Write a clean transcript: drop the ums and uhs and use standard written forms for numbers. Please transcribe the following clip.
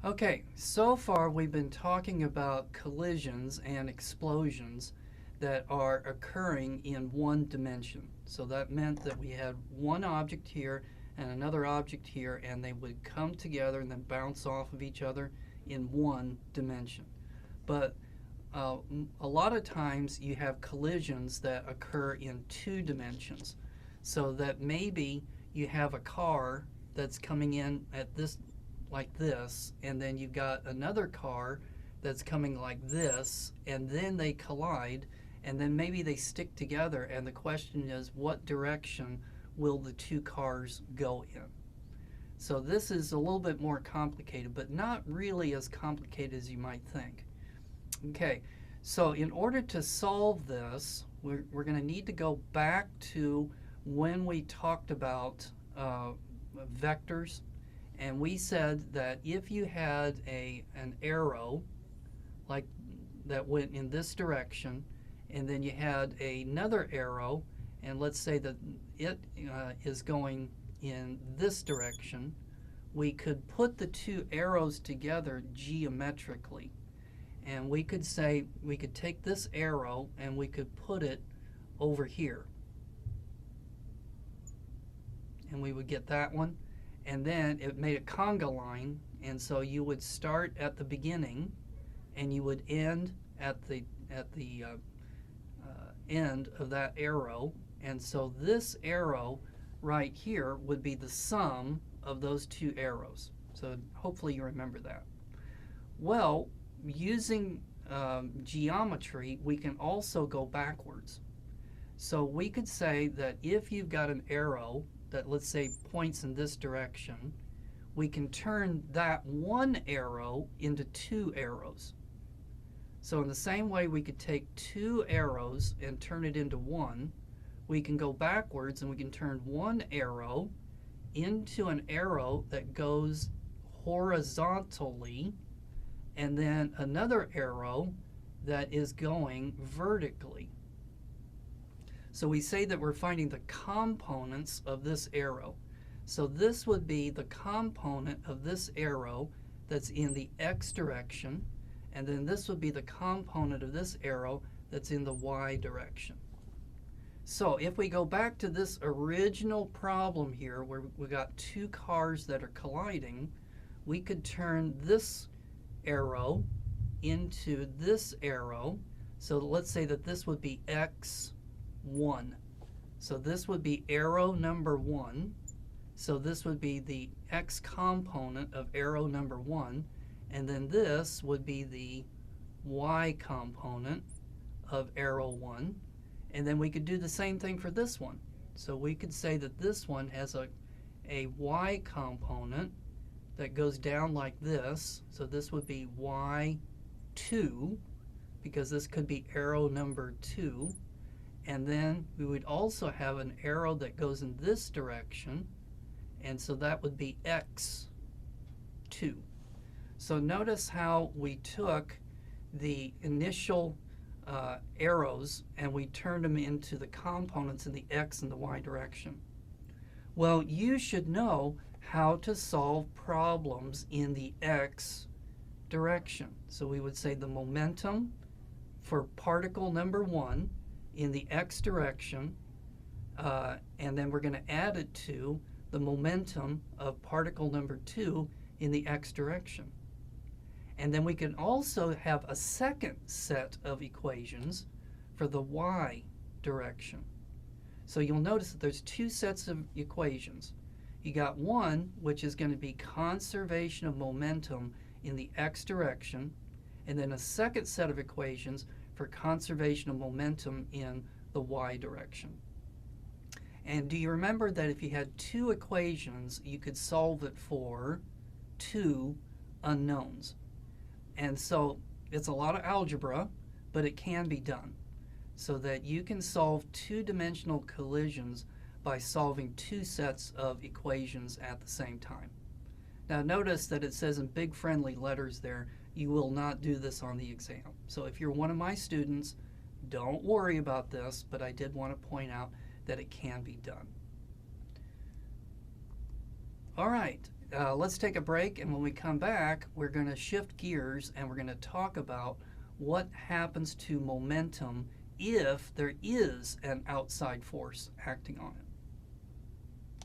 Okay, so far we've been talking about collisions and explosions that are occurring in one dimension. So that meant that we had one object here and another object here, and they would come together and then bounce off of each other in one dimension. But a lot of times you have collisions that occur in two dimensions. So that maybe you have a car that's coming in at this like this, and then you've got another car that's coming like this, and then they collide, and then maybe they stick together, and the question is, what direction will the two cars go in? So this is a little bit more complicated, but not really as complicated as you might think. Okay, so in order to solve this, we're going to need to go back to when we talked about vectors. And we said that if you had an arrow like that went in this direction, and then you had another arrow, and let's say that it is going in this direction, we could put the two arrows together geometrically. And we could say, we could take this arrow and we could put it over here. And we would get that one. And then it made a conga line, and so you would start at the beginning and you would end at the end of that arrow. And so this arrow right here would be the sum of those two arrows. So hopefully you remember that. Well, using geometry, we can also go backwards. So we could say that if you've got an arrow that, let's say, points in this direction, we can turn that one arrow into two arrows. So in the same way we could take two arrows and turn it into one, we can go backwards and we can turn one arrow into an arrow that goes horizontally, and then another arrow that is going vertically. So we say that we're finding the components of this arrow. So this would be the component of this arrow that's in the x direction, and then this would be the component of this arrow that's in the y direction. So if we go back to this original problem here where we got two cars that are colliding, we could turn this arrow into this arrow. So let's say that this would be x1. So this would be arrow number 1. So this would be the x component of arrow number 1, and then this would be the y component of arrow 1. And then we could do the same thing for this one. So we could say that this one has a y component that goes down like this. So this would be y2, because this could be arrow number 2. And then we would also have an arrow that goes in this direction, and so that would be x2. So notice how we took the initial arrows and we turned them into the components in the x and the y direction. Well, you should know how to solve problems in the x direction. So we would say the momentum for particle number 1 in the x direction, and then we're going to add it to the momentum of particle number 2 in the x direction. And then we can also have a second set of equations for the y direction. So you'll notice that there's two sets of equations. You got one which is going to be conservation of momentum in the x direction, and then a second set of equations for conservation of momentum in the y direction. And do you remember that if you had two equations, you could solve it for two unknowns? And so it's a lot of algebra, but it can be done, so that you can solve two-dimensional collisions by solving two sets of equations at the same time. Now notice that it says in big friendly letters there, you will not do this on the exam. So if you're one of my students, don't worry about this, but I did want to point out that it can be done. All right, let's take a break, and when we come back, we're going to shift gears and we're going to talk about what happens to momentum if there is an outside force acting on it.